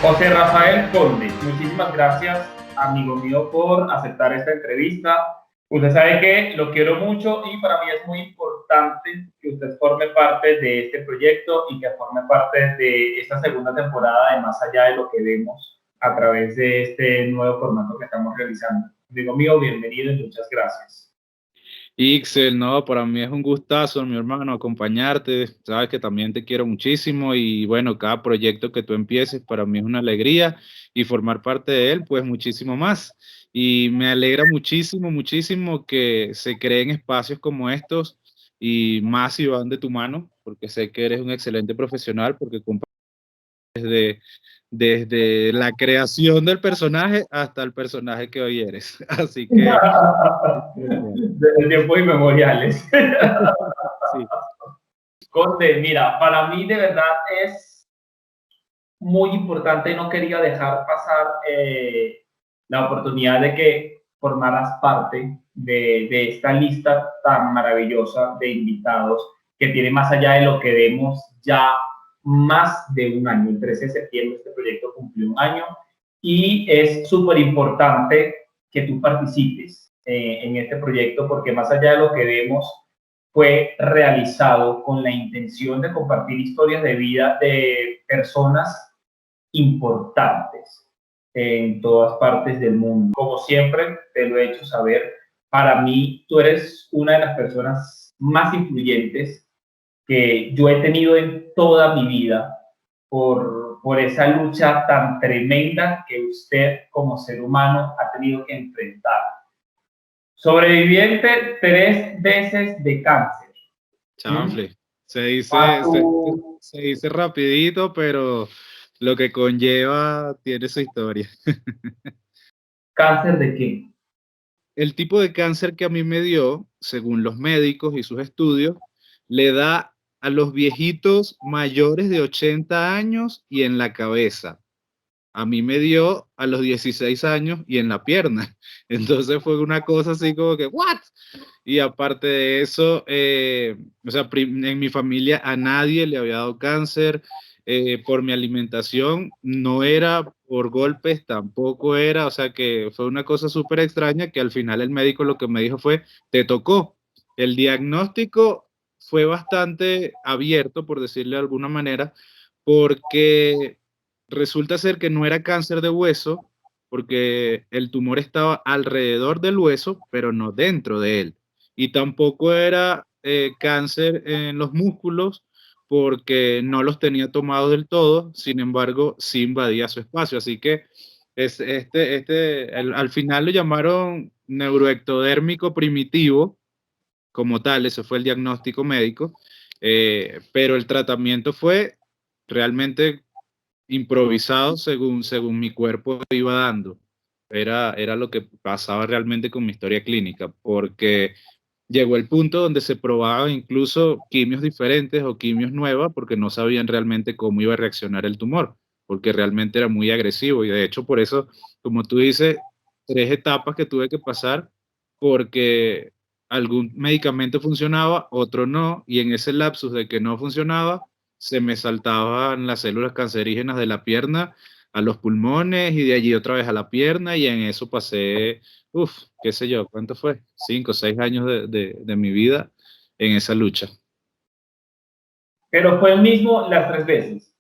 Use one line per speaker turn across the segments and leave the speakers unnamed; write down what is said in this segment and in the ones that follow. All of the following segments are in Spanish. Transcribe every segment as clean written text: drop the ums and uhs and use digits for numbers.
José Rafael Conde, muchísimas gracias, amigo mío, por aceptar esta entrevista. Usted sabe que lo quiero mucho y para mí es muy importante que usted forme parte de este proyecto y que forme parte de esta segunda temporada de Más allá de lo que vemos a través de este nuevo formato que estamos realizando. Amigo mío, bienvenido y muchas gracias.
Ixel, no, para mí es un gustazo, mi hermano, acompañarte. Sabes que también te quiero muchísimo y bueno, cada proyecto que tú empieces para mí es una alegría y formar parte de él, pues muchísimo más. Y me alegra muchísimo, muchísimo que se creen espacios como estos y más si van de tu mano, porque sé que eres un excelente profesional, porque desde la creación del personaje hasta el personaje que hoy eres. Así que,
Desde tiempos inmemoriales.
sí.
Conde, mira, para mí de verdad es muy importante, no quería dejar pasar la oportunidad de que formaras parte de esta lista tan maravillosa de invitados que tiene más allá de lo que vemos ya más de un año. El 13 de septiembre este proyecto cumplió un año y es súper importante que tú participes en este proyecto porque más allá de lo que vemos fue realizado con la intención de compartir historias de vida de personas importantes en todas partes del mundo. Como siempre, te lo he hecho saber, para mí tú eres una de las personas más influyentes que yo he tenido en toda mi vida por esa lucha tan tremenda que usted como ser humano ha tenido que enfrentar. Sobreviviente 3 veces de cáncer. ¿Mm?
Chanfle. Se dice, se,
Papu,
se dice rapidito, pero lo que conlleva tiene su historia.
¿cáncer de qué?
El tipo de cáncer que a mí me dio, según los médicos y sus estudios, le da a los viejitos mayores de 80 años y en la cabeza. A mí me dio a los 16 años y en la pierna. Entonces fue una cosa así como que, ¿what? Y aparte de eso, o sea, en mi familia a nadie le había dado cáncer. Por mi alimentación, no era por golpes, tampoco era, o sea que fue una cosa súper extraña que al final el médico lo que me dijo fue, te tocó. El diagnóstico fue bastante abierto, por decirlo de alguna manera, porque resulta ser que no era cáncer de hueso, porque el tumor estaba alrededor del hueso, pero no dentro de él. Y tampoco era cáncer en los músculos, porque no los tenía tomados del todo, sin embargo, sí invadía su espacio. Así que al final lo llamaron neuroectodérmico primitivo, como tal, ese fue el diagnóstico médico, pero el tratamiento fue realmente improvisado según mi cuerpo iba dando. Era lo que pasaba realmente con mi historia clínica, porque llegó el punto donde se probaban incluso quimios diferentes o quimios nuevas porque no sabían realmente cómo iba a reaccionar el tumor, porque realmente era muy agresivo y de hecho por eso, como tú dices, 3 etapas que tuve que pasar porque algún medicamento funcionaba, otro no, y en ese lapsus de que no funcionaba, se me saltaban las células cancerígenas de la pierna a los pulmones y de allí otra vez a la pierna y en eso pasé, qué sé yo, ¿cuánto fue? 5 o 6 años de mi vida en esa lucha.
pero fue el mismo las 3 veces.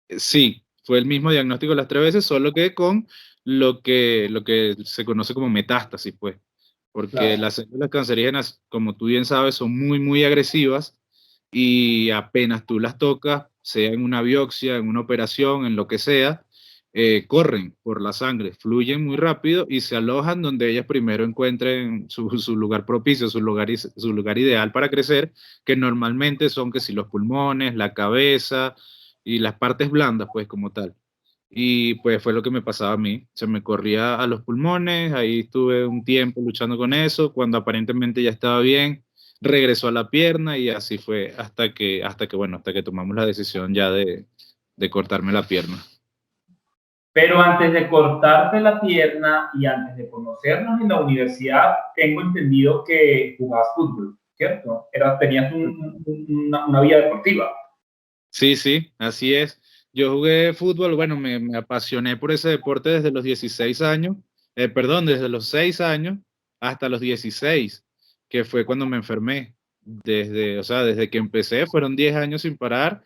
Sí, fue el mismo diagnóstico las 3 veces, solo que con lo que se conoce como metástasis, pues, porque
Claro.
las células cancerígenas, como tú bien sabes, son muy, muy agresivas y apenas tú las tocas, sea en una biopsia, en una operación, en lo que sea, corren por la sangre, fluyen muy rápido y se alojan donde ellas primero encuentren su lugar propicio, su lugar ideal para crecer, que normalmente son que si los pulmones, la cabeza y las partes blandas, pues como tal. Y pues fue lo que me pasaba a mí. Se me corría a los pulmones, ahí estuve un tiempo luchando con eso, cuando aparentemente ya estaba bien, regresó a la pierna y así fue hasta que tomamos la decisión ya de cortarme la pierna.
Pero antes de cortarte la pierna y antes de conocernos en la universidad, tengo entendido que jugabas fútbol, ¿cierto? Tenías una vida deportiva.
Sí, sí, así es. Yo jugué fútbol, bueno, me apasioné por ese deporte desde los 16 años, perdón, desde los 6 años hasta los 16, que fue cuando me enfermé. Desde, o sea, desde que empecé fueron 10 años sin parar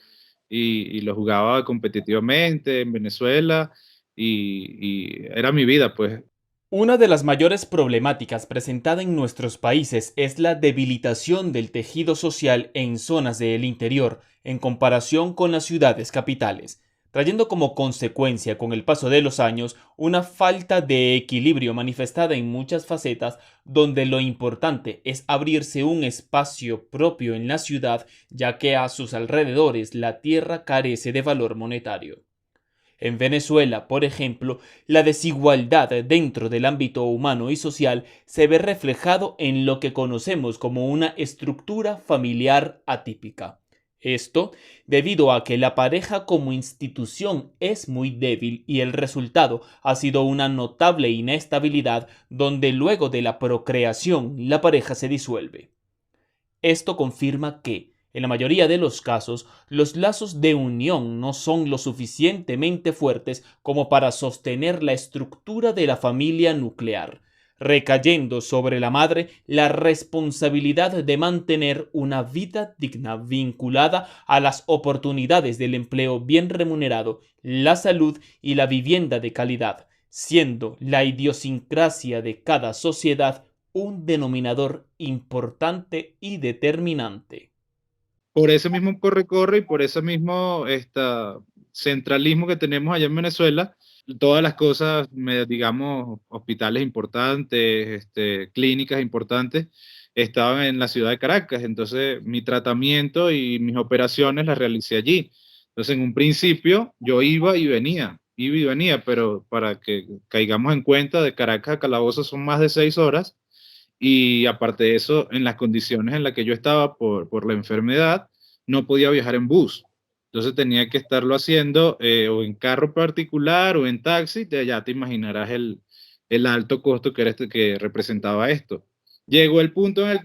y lo jugaba competitivamente en Venezuela y era mi vida, pues.
Una de las mayores problemáticas presentada en nuestros países es la debilitación del tejido social en zonas del interior en comparación con las ciudades capitales, trayendo como consecuencia con el paso de los años una falta de equilibrio manifestada en muchas facetas donde lo importante es abrirse un espacio propio en la ciudad ya que a sus alrededores la tierra carece de valor monetario. En Venezuela, por ejemplo, la desigualdad dentro del ámbito humano y social se ve reflejado en lo que conocemos como una estructura familiar atípica. Esto debido a que la pareja como institución es muy débil y el resultado ha sido una notable inestabilidad donde luego de la procreación la pareja se disuelve. Esto confirma que, en la mayoría de los casos, los lazos de unión no son lo suficientemente fuertes como para sostener la estructura de la familia nuclear, recayendo sobre la madre la responsabilidad de mantener una vida digna vinculada a las oportunidades del empleo bien remunerado, la salud y la vivienda de calidad, siendo la idiosincrasia de cada sociedad un denominador importante y determinante.
Por ese mismo corre-corre y por ese mismo centralismo que tenemos allá en Venezuela, todas las cosas, digamos, hospitales importantes, clínicas importantes, estaban en la ciudad de Caracas. Entonces, mi tratamiento y mis operaciones las realicé allí. Entonces, en un principio, yo iba y venía, pero para que caigamos en cuenta, de Caracas a Calabozo son más de 6 horas y aparte de eso, en las condiciones en las que yo estaba por la enfermedad, no podía viajar en bus. Entonces tenía que estarlo haciendo o en carro particular o en taxi, ya te imaginarás el alto costo que representaba esto. Llegó el punto en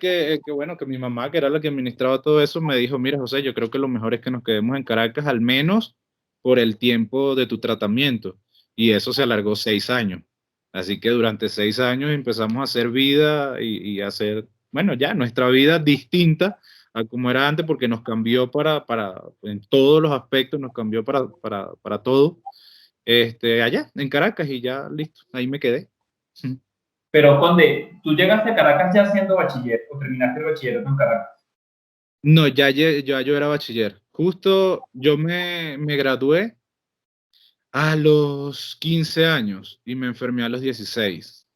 bueno, que mi mamá, que era la que administraba todo eso, me dijo, mira, José, yo creo que lo mejor es que nos quedemos en Caracas al menos por el tiempo de tu tratamiento. Y eso se alargó 6 años. Así que durante 6 años empezamos a hacer vida y a hacer, bueno, ya nuestra vida distinta a como era antes, porque nos cambió en todos los aspectos, nos cambió para todo, allá en Caracas y ya listo, ahí me quedé.
Pero, Conde, ¿tú llegaste a Caracas ya siendo bachiller o terminaste el bachillerato en Caracas?
No, ya yo era bachiller. Justo yo me gradué a los 15 años y me enfermé a los 16.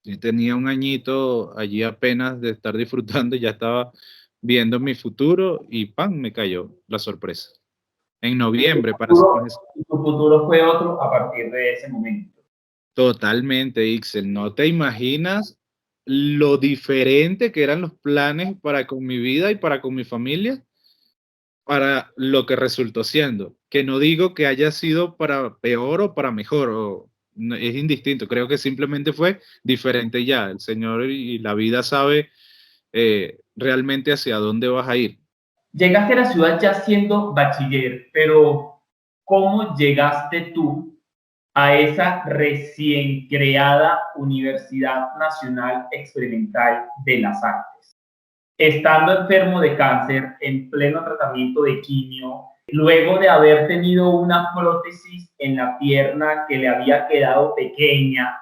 Y tenía un añito allí apenas de estar disfrutando y ya estaba viendo mi futuro y ¡pam! Me cayó la sorpresa. En noviembre, para ser más exacto.
Y tu futuro fue otro a partir de ese momento.
Totalmente, Ixel. No te imaginas lo diferente que eran los planes para con mi vida y para con mi familia, para lo que resultó siendo. Que no digo que haya sido para peor o para mejor, es indistinto. Creo que simplemente fue diferente ya. El Señor y la vida sabe realmente hacia dónde vas a ir.
Llegaste a la ciudad ya siendo bachiller, pero ¿cómo llegaste tú a esa recién creada Universidad Nacional Experimental de las Artes? Estando enfermo de cáncer, en pleno tratamiento de quimio, luego de haber tenido una prótesis en la pierna que le había quedado pequeña,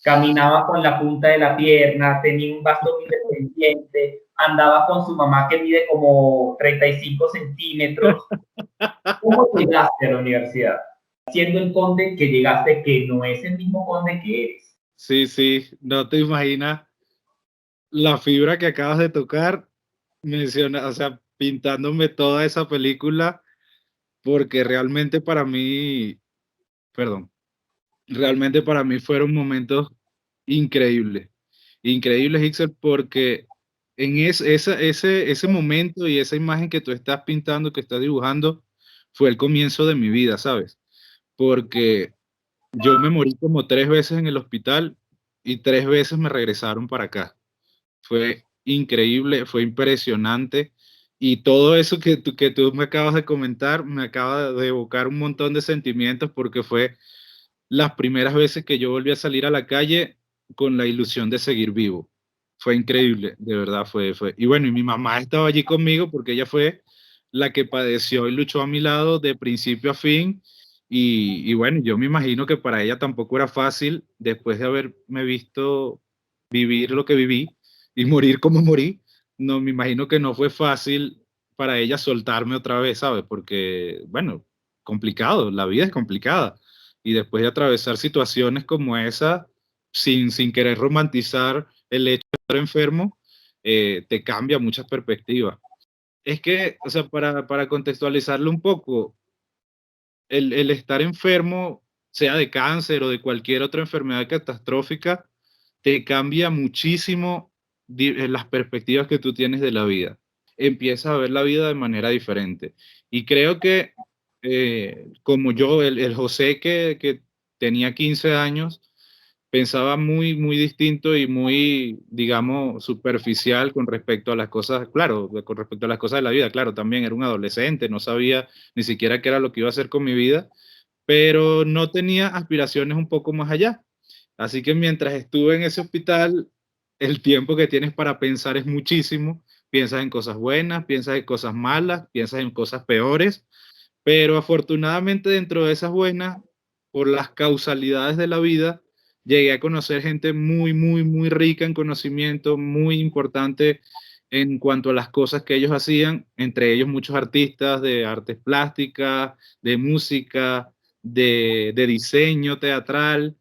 caminaba con la punta de la pierna, tenía un bastón independiente, andaba con su mamá que mide como 35 centímetros. ¿Cómo llegaste a la universidad? Siendo el Conde que llegaste, que no es el mismo Conde que eres.
Sí, sí, no te imaginas la fibra que acabas de tocar, o sea, pintándome toda esa película, porque realmente para mí, perdón, realmente para mí fueron momentos increíbles, increíbles, Ixel, porque en ese momento y esa imagen que tú estás pintando, que estás dibujando, fue el comienzo de mi vida, ¿sabes? porque yo me morí como 3 veces en el hospital y 3 veces me regresaron para acá. Fue increíble, fue impresionante. Y todo eso que tú me acabas de comentar, me acaba de evocar un montón de sentimientos porque fue las primeras veces que yo volví a salir a la calle con la ilusión de seguir vivo. Fue increíble, de verdad fue. Y bueno, y mi mamá estaba allí conmigo porque ella fue la que padeció y luchó a mi lado de principio a fin. Y bueno, yo me imagino que para ella tampoco era fácil después de haberme visto vivir lo que viví y morir como morí. No, me imagino que no fue fácil para ella soltarme otra vez, ¿sabes? Porque, bueno, complicado, la vida es complicada y después de atravesar situaciones como esa, sin querer romantizar el hecho de estar enfermo, te cambia muchas perspectivas. Es que, o sea, para contextualizarlo un poco, el estar enfermo, sea de cáncer o de cualquier otra enfermedad catastrófica, te cambia muchísimo las perspectivas que tú tienes de la vida. Empiezas a ver la vida de manera diferente. Y creo que como yo, el José que tenía 15 años, pensaba muy, muy distinto y muy, digamos, superficial con respecto a las cosas, claro, con respecto a las cosas de la vida, claro, también era un adolescente, no sabía ni siquiera qué era lo que iba a hacer con mi vida, pero no tenía aspiraciones un poco más allá. Así que mientras estuve en ese hospital, el tiempo que tienes para pensar es muchísimo. Piensas en cosas buenas, piensas en cosas malas, piensas en cosas peores, pero afortunadamente dentro de esas buenas, por las causalidades de la vida, llegué a conocer gente muy, muy, muy rica en conocimiento, muy importante en cuanto a las cosas que ellos hacían, entre ellos muchos artistas de artes plásticas, de música, de diseño teatral,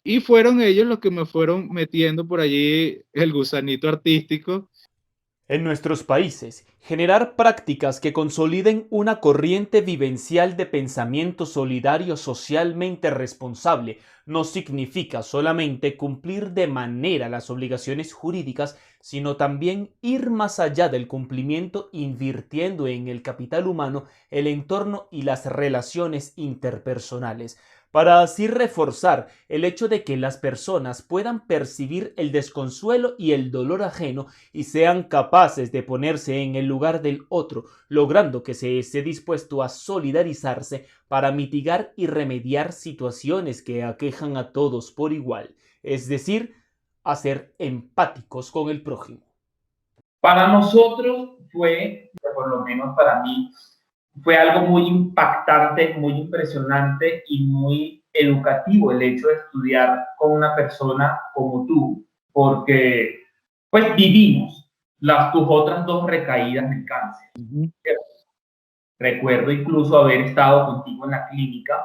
y fueron ellos los que me fueron metiendo por allí el gusanito artístico.
En nuestros países, generar prácticas que consoliden una corriente vivencial de pensamiento solidario socialmente responsable no significa solamente cumplir de manera las obligaciones jurídicas, sino también ir más allá del cumplimiento invirtiendo en el capital humano, el entorno y las relaciones interpersonales, para así reforzar el hecho de que las personas puedan percibir el desconsuelo y el dolor ajeno y sean capaces de ponerse en el lugar del otro, logrando que se esté dispuesto a solidarizarse para mitigar y remediar situaciones que aquejan a todos por igual, es decir, a ser empáticos con el prójimo.
Para nosotros fue, por lo menos para mí, fue algo muy impactante, muy impresionante y muy educativo el hecho de estudiar con una persona como tú, porque pues vivimos tus otras dos recaídas del cáncer.
Ujú.
Recuerdo incluso haber estado contigo en la clínica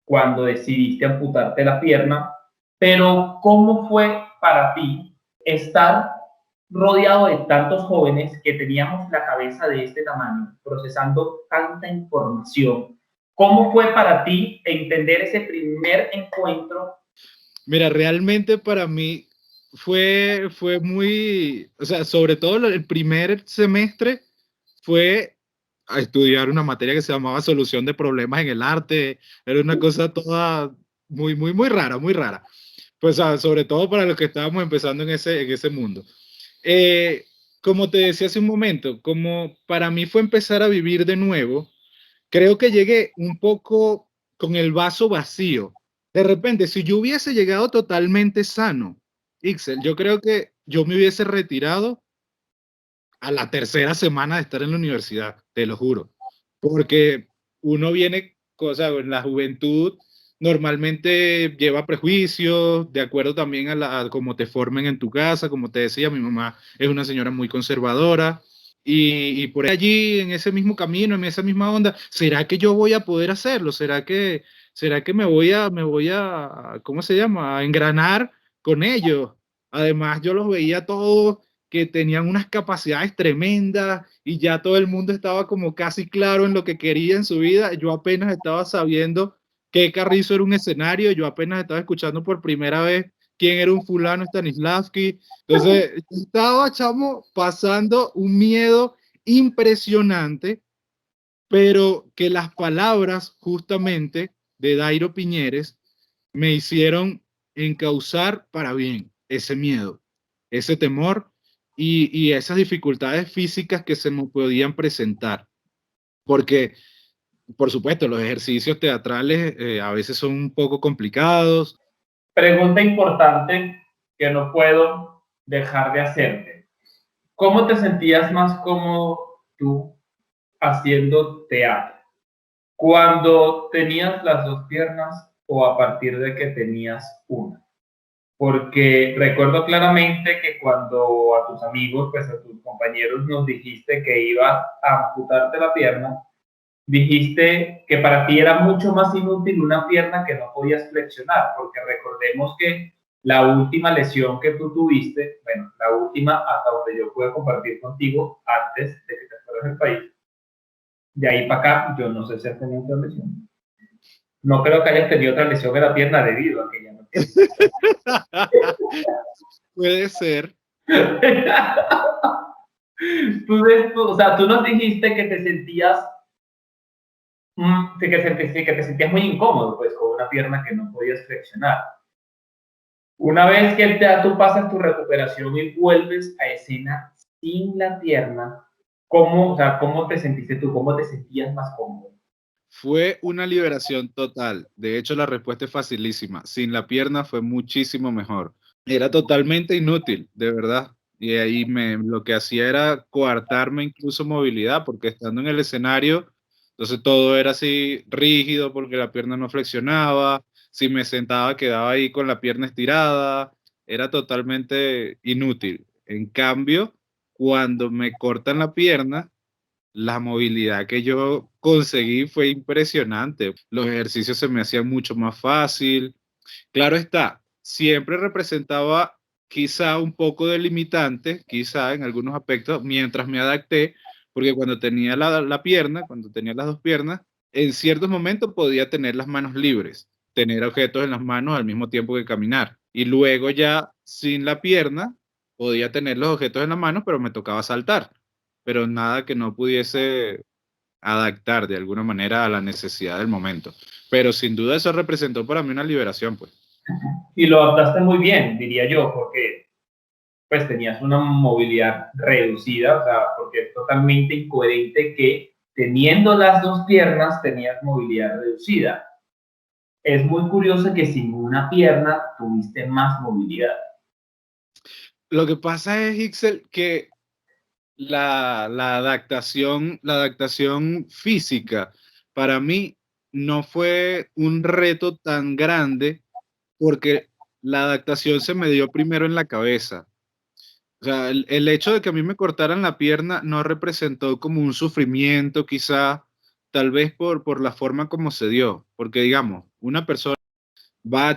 cuando decidiste amputarte la pierna, pero ¿cómo fue para ti estar rodeado de tantos jóvenes que teníamos la cabeza de este tamaño, procesando tanta información? ¿Cómo fue para ti entender ese primer encuentro?
Mira, realmente para mí fue muy, o sea, sobre todo el primer semestre fue a estudiar una materia que se llamaba solución de problemas en el arte. Era una cosa toda muy, muy, muy rara, muy rara. Pues sobre todo para los que estábamos empezando en ese mundo. Eh, Como te decía hace un momento, como para mí fue empezar a vivir de nuevo, creo que llegué un poco con el vaso vacío. De repente, si yo hubiese llegado totalmente sano, Ixel, yo creo que yo me hubiese retirado a la tercera semana de estar en la universidad, te lo juro. Porque uno viene, cosa, en la juventud normalmente lleva prejuicios, de acuerdo también a cómo te formen en tu casa, como te decía, mi mamá es una señora muy conservadora, y por allí, en ese mismo camino, en esa misma onda, ¿será que yo voy a poder hacerlo? ¿Será que me voy a, ¿cómo se llama? A engranar con ellos. Además, yo los veía todos que tenían unas capacidades tremendas y ya todo el mundo estaba como casi claro en lo que quería en su vida. Yo apenas estaba sabiendo que Carrizo era un escenario, yo apenas estaba escuchando por primera vez quién era un fulano Stanislavski. Entonces, yo estaba, chamo, pasando un miedo impresionante, pero que las palabras justamente de Dairo Piñeres me hicieron encauzar para bien ese miedo, ese temor y esas dificultades físicas que se me podían presentar. Porque, por supuesto, los ejercicios teatrales a veces son un poco complicados.
Pregunta importante que no puedo dejar de hacerte. ¿Cómo te sentías más cómodo tú haciendo teatro? ¿Cuando tenías las dos piernas o a partir de que tenías una? Porque recuerdo claramente que cuando a tus amigos, pues a tus compañeros nos dijiste que ibas a amputarte la pierna, dijiste que para ti era mucho más inútil una pierna que no podías flexionar, porque recordemos que la última lesión que tú tuviste, bueno, la última hasta donde yo pude compartir contigo antes de que te fueras del país, de ahí para acá, yo no sé si has tenido otra lesión. No creo que hayas tenido otra lesión en la pierna debido a que ya no tienes.
Puede ser.
O sea, tú nos dijiste que te sentías que te sentías muy incómodo, pues, con una pierna que no podías flexionar. Una vez que tú pasas tu recuperación y vuelves a escena sin la pierna, ¿cómo, o sea, cómo te sentiste tú? ¿Cómo te sentías más cómodo?
Fue una liberación total. De hecho, la respuesta es facilísima. Sin la pierna fue muchísimo mejor. Era totalmente inútil, de verdad. Y ahí lo que hacía era coartarme incluso movilidad, porque estando en el escenario, entonces todo era así rígido porque la pierna no flexionaba. Si me sentaba, quedaba ahí con la pierna estirada. Era totalmente inútil. En cambio, cuando me cortan la pierna, la movilidad que yo conseguí fue impresionante. Los ejercicios se me hacían mucho más fácil. Claro está, siempre representaba quizá un poco de limitante, quizá en algunos aspectos, mientras me adapté, porque cuando tenía la pierna, cuando tenía las dos piernas, en ciertos momentos podía tener las manos libres, tener objetos en las manos al mismo tiempo que caminar. Y luego ya sin la pierna, podía tener los objetos en las manos, pero me tocaba saltar. Pero nada que no pudiese adaptar de alguna manera a la necesidad del momento. Pero sin duda eso representó para mí una liberación, pues.
Y lo adaptaste muy bien, diría yo, porque pues tenías una movilidad reducida, o sea, porque es totalmente incoherente que teniendo las dos piernas tenías movilidad reducida. Es muy curioso que sin una pierna tuviste más movilidad.
Lo que pasa es, Ixel, que la adaptación física para mí no fue un reto tan grande porque la adaptación se me dio primero en la cabeza. O sea, el hecho de que a mí me cortaran la pierna no representó como un sufrimiento, quizá, tal vez por la forma como se dio. Porque, digamos, una persona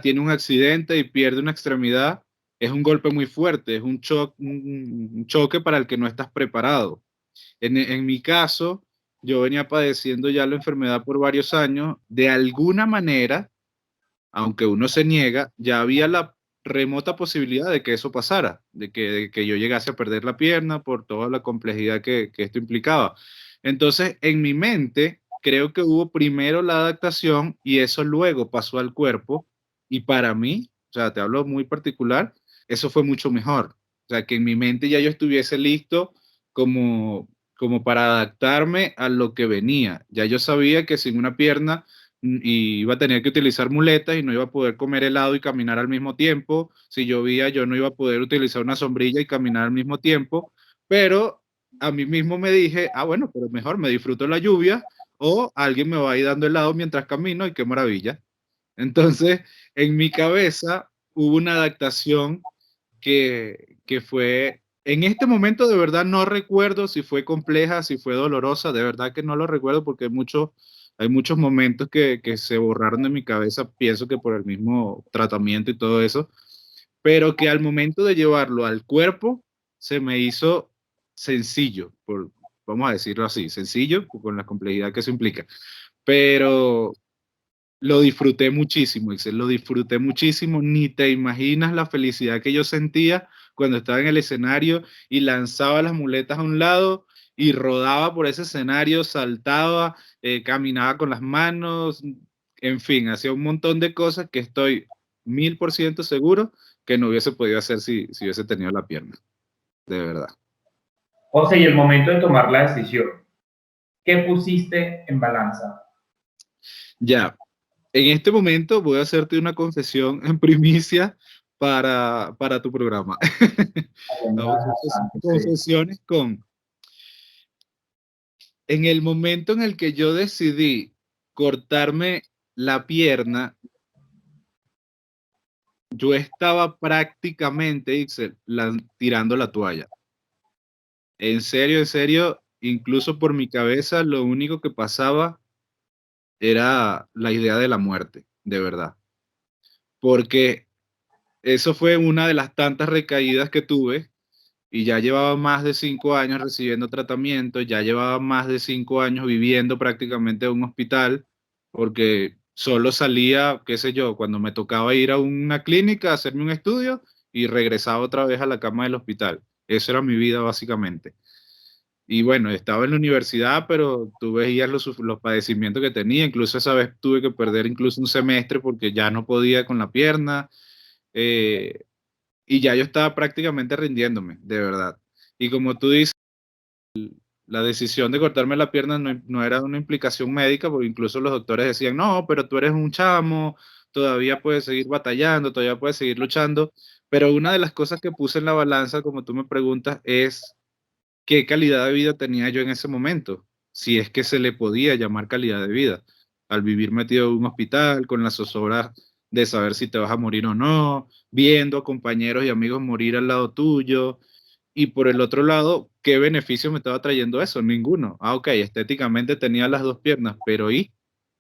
tiene un accidente y pierde una extremidad, es un golpe muy fuerte, es un choque para el que no estás preparado. En mi caso, yo venía padeciendo ya la enfermedad por varios años. De alguna manera, aunque uno se niega, ya había la remota posibilidad de que eso pasara, de que yo llegase a perder la pierna por toda la complejidad que esto implicaba. Entonces, en mi mente, creo que hubo primero la adaptación y eso luego pasó al cuerpo. Y para mí, o sea, te hablo muy particular, eso fue mucho mejor. O sea, que en mi mente ya yo estuviese listo como para adaptarme a lo que venía. Ya yo sabía que sin una pierna y iba a tener que utilizar muletas y no iba a poder comer helado y caminar al mismo tiempo. Si llovía, yo no iba a poder utilizar una sombrilla y caminar al mismo tiempo. Pero a mí mismo me dije, bueno, pero mejor me disfruto la lluvia o alguien me va a ir dando helado mientras camino y qué maravilla. Entonces, en mi cabeza hubo una adaptación que fue, en este momento de verdad no recuerdo si fue compleja, si fue dolorosa, de verdad que no lo recuerdo porque hay muchos momentos que se borraron de mi cabeza, pienso que por el mismo tratamiento y todo eso, pero que al momento de llevarlo al cuerpo se me hizo sencillo, vamos a decirlo así, sencillo con la complejidad que eso implica, pero lo disfruté muchísimo, Excel, lo disfruté muchísimo. Ni te imaginas la felicidad que yo sentía cuando estaba en el escenario y lanzaba las muletas a un lado y rodaba por ese escenario, saltaba, caminaba con las manos, En fin, hacía un montón de cosas que estoy 1000% seguro que no hubiese podido hacer si hubiese tenido la pierna, de verdad.
José, y el momento de tomar la decisión, ¿qué pusiste en balanza?
Ya, en este momento voy a hacerte una confesión en primicia para tu programa. Vamos a hacer
Sí.
confesiones en el momento en el que yo decidí cortarme la pierna, yo estaba prácticamente, Ixel, tirando la toalla. En serio, incluso por mi cabeza, lo único que pasaba era la idea de la muerte, de verdad. Porque eso fue una de las tantas recaídas que tuve y ya llevaba más de 5 años recibiendo tratamiento, ya llevaba más de 5 años viviendo prácticamente en un hospital, porque solo salía, qué sé yo, cuando me tocaba ir a una clínica a hacerme un estudio y regresaba otra vez a la cama del hospital. Eso era mi vida básicamente. Y bueno, estaba en la universidad, pero tú veías los padecimientos que tenía. Incluso esa vez tuve que perder incluso un semestre porque ya no podía con la pierna. eh, y ya yo estaba prácticamente rindiéndome, de verdad. Y como tú dices, la decisión de cortarme la pierna no era una implicación médica, porque incluso los doctores decían, no, pero tú eres un chamo, todavía puedes seguir batallando, todavía puedes seguir luchando. Pero una de las cosas que puse en la balanza, como tú me preguntas, es qué calidad de vida tenía yo en ese momento, si es que se le podía llamar calidad de vida, al vivir metido en un hospital con la zozobra de saber si te vas a morir o no, viendo a compañeros y amigos morir al lado tuyo, y por el otro lado, ¿qué beneficio me estaba trayendo eso? Ninguno. Ah, ok, estéticamente tenía las dos piernas, pero ¿y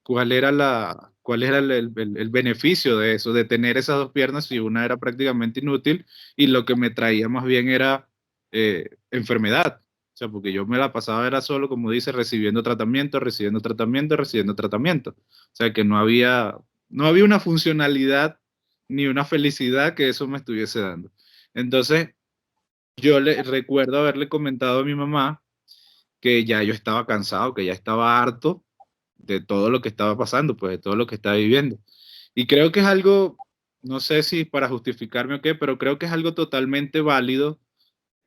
cuál era el beneficio de eso, de tener esas dos piernas si una era prácticamente inútil y lo que me traía más bien era enfermedad? O sea, porque yo me la pasaba era solo, como dice, recibiendo tratamiento, recibiendo tratamiento, recibiendo tratamiento. O sea, que no había una funcionalidad ni una felicidad que eso me estuviese dando. Entonces, yo le recuerdo haberle comentado a mi mamá que ya yo estaba cansado, que ya estaba harto de todo lo que estaba pasando, pues de todo lo que estaba viviendo. Y creo que es algo, no sé si para justificarme o qué, pero creo que es algo totalmente válido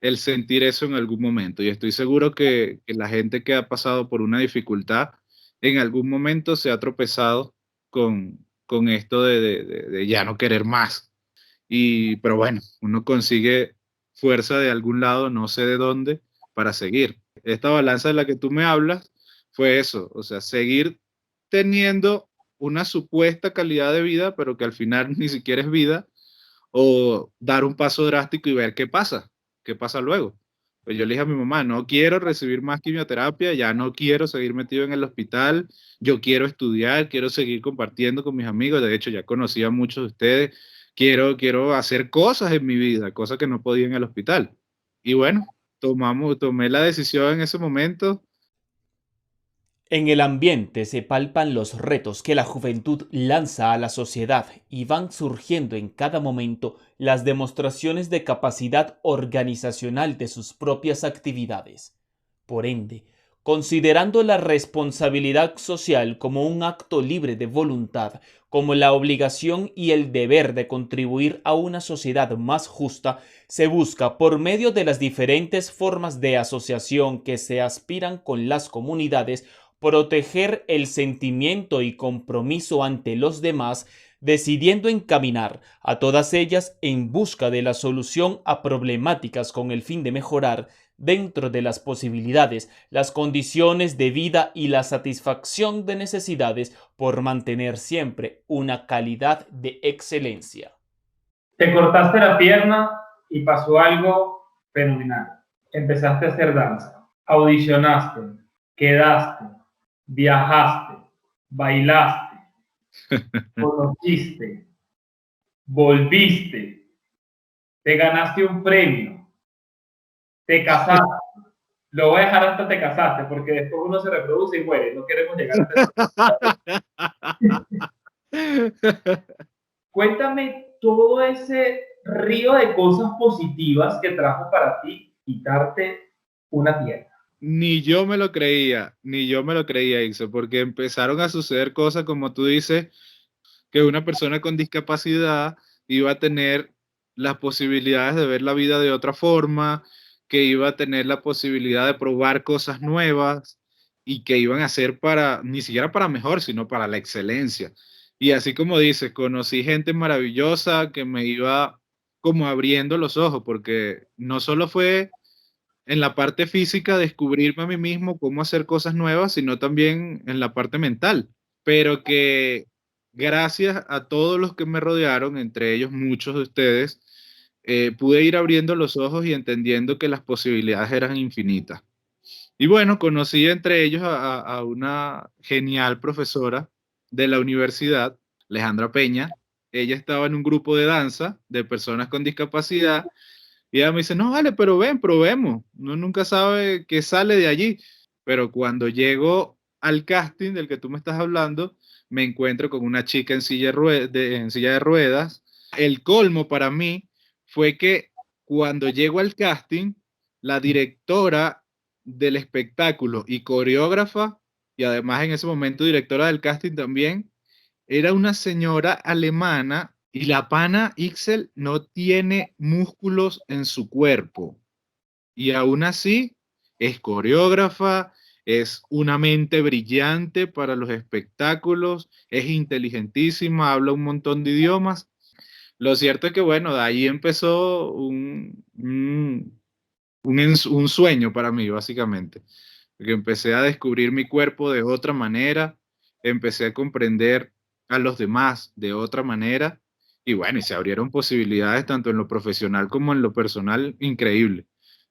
el sentir eso en algún momento. Y estoy seguro que la gente que ha pasado por una dificultad en algún momento se ha tropezado con esto de ya no querer más. Pero bueno, uno consigue fuerza de algún lado, no sé de dónde, para seguir. Esta balanza de la que tú me hablas fue eso, o sea, seguir teniendo una supuesta calidad de vida, pero que al final ni siquiera es vida, o dar un paso drástico y ver qué pasa luego. Pues yo le dije a mi mamá, no quiero recibir más quimioterapia, ya no quiero seguir metido en el hospital, yo quiero estudiar, quiero seguir compartiendo con mis amigos, de hecho ya conocí a muchos de ustedes, quiero hacer cosas en mi vida, cosas que no podía en el hospital. Y bueno, tomé la decisión en ese momento.
En el ambiente se palpan los retos que la juventud lanza a la sociedad y van surgiendo en cada momento las demostraciones de capacidad organizacional de sus propias actividades. Por ende, considerando la responsabilidad social como un acto libre de voluntad, como la obligación y el deber de contribuir a una sociedad más justa, se busca por medio de las diferentes formas de asociación que se aspiran con las comunidades proteger el sentimiento y compromiso ante los demás, decidiendo encaminar a todas ellas en busca de la solución a problemáticas con el fin de mejorar, dentro de las posibilidades, las condiciones de vida y la satisfacción de necesidades por mantener siempre una calidad de excelencia.
Te cortaste la pierna y pasó algo fenomenal. Empezaste a hacer danza, audicionaste, quedaste, viajaste, bailaste, conociste, volviste, te ganaste un premio, te casaste. Lo voy a dejar hasta te casaste, porque después uno se reproduce y muere. No queremos llegar a Cuéntame todo ese río de cosas positivas que trajo para ti quitarte una pierna.
Ni yo me lo creía, Ixo, porque empezaron a suceder cosas como tú dices, que una persona con discapacidad iba a tener las posibilidades de ver la vida de otra forma, que iba a tener la posibilidad de probar cosas nuevas y que iban a ser para, ni siquiera para mejor, sino para la excelencia. Y así como dices, conocí gente maravillosa que me iba como abriendo los ojos, porque no solo fue en la parte física descubrirme a mí mismo cómo hacer cosas nuevas, sino también en la parte mental, pero que gracias a todos los que me rodearon, entre ellos muchos de ustedes, pude ir abriendo los ojos y entendiendo que las posibilidades eran infinitas. Y bueno, conocí entre ellos a una genial profesora de la universidad, Alejandra Peña. Ella estaba en un grupo de danza de personas con discapacidad y ella me dice, no, vale, pero ven, probemos. Uno nunca sabe qué sale de allí. Pero cuando llego al casting del que tú me estás hablando, me encuentro con una chica en silla de ruedas. El colmo para mí fue que cuando llego al casting, la directora del espectáculo y coreógrafa, y además en ese momento directora del casting también, era una señora alemana y la pana Ixel no tiene músculos en su cuerpo. Y aún así es coreógrafa, es una mente brillante para los espectáculos, es inteligentísima, habla un montón de idiomas. Lo cierto es que, bueno, de ahí empezó un sueño para mí, básicamente. Porque empecé a descubrir mi cuerpo de otra manera, empecé a comprender a los demás de otra manera, y bueno, y se abrieron posibilidades tanto en lo profesional como en lo personal, increíble.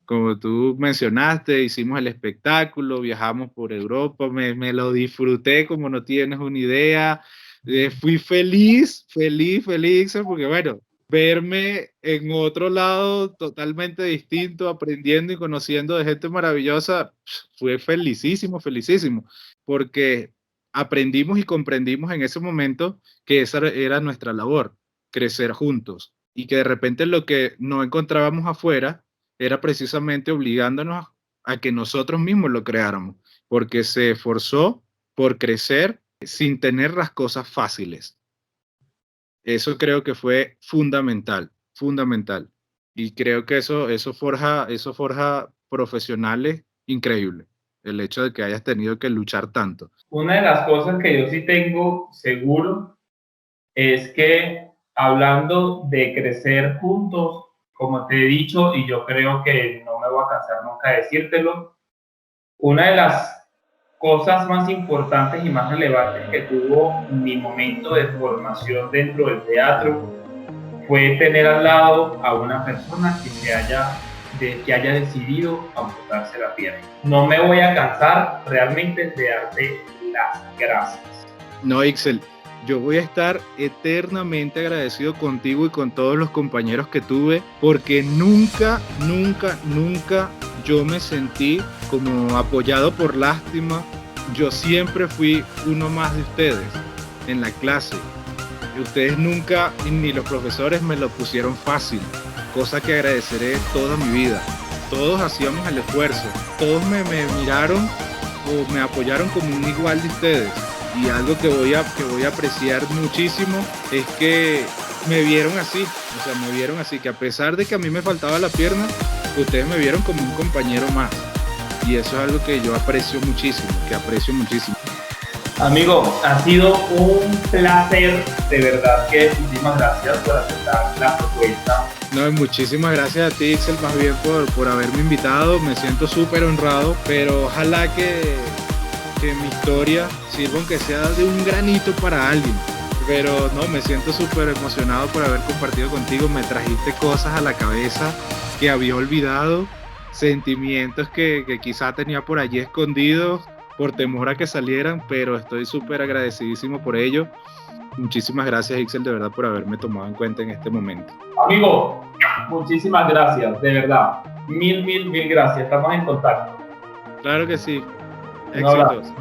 Como tú mencionaste, hicimos el espectáculo, viajamos por Europa, me lo disfruté como no tienes una idea. Fui feliz, porque bueno, verme en otro lado totalmente distinto, aprendiendo y conociendo de gente maravillosa, fue felicísimo, porque aprendimos y comprendimos en ese momento que esa era nuestra labor, crecer juntos, y que de repente lo que no encontrábamos afuera era precisamente obligándonos a que nosotros mismos lo creáramos, porque se esforzó por crecer sin tener las cosas fáciles. Eso creo que fue fundamental. Y creo que eso forja profesionales increíbles. El hecho de que hayas tenido que luchar tanto.
Una de las cosas que yo sí tengo seguro es que hablando de crecer juntos, como te he dicho, y yo creo que no me voy a cansar nunca de decírtelo, una de las cosas más importantes y más relevantes que tuvo mi momento de formación dentro del teatro fue tener al lado a una persona que haya decidido amputarse la pierna. No me voy a cansar realmente de darte las gracias.
No, Ixel, yo voy a estar eternamente agradecido contigo y con todos los compañeros que tuve, porque nunca yo me sentí como apoyado por lástima. Yo siempre fui uno más de ustedes en la clase. Ustedes nunca, ni los profesores, me lo pusieron fácil, cosa que agradeceré toda mi vida. Todos hacíamos el esfuerzo, todos me miraron o me apoyaron como un igual de ustedes. Y algo que voy a apreciar muchísimo es que me vieron así, que a pesar de que a mí me faltaba la pierna, ustedes me vieron como un compañero más. Y eso es algo que yo aprecio muchísimo,
Amigo, ha sido un placer, de verdad que muchísimas gracias por aceptar la propuesta.
No, muchísimas gracias a ti, Ixel, más bien por haberme invitado. Me siento súper honrado, pero ojalá que mi historia sirva aunque sea de un granito para alguien. Pero no, me siento súper emocionado por haber compartido contigo. Me trajiste cosas a la cabeza que había olvidado, sentimientos que quizá tenía por allí escondidos por temor a que salieran, pero estoy súper agradecidísimo por ello. Muchísimas gracias, Ixel, de verdad, por haberme tomado en cuenta en este momento.
Amigo, muchísimas gracias, de verdad. Mil gracias. Estamos en contacto.
Claro que sí.
Éxitos.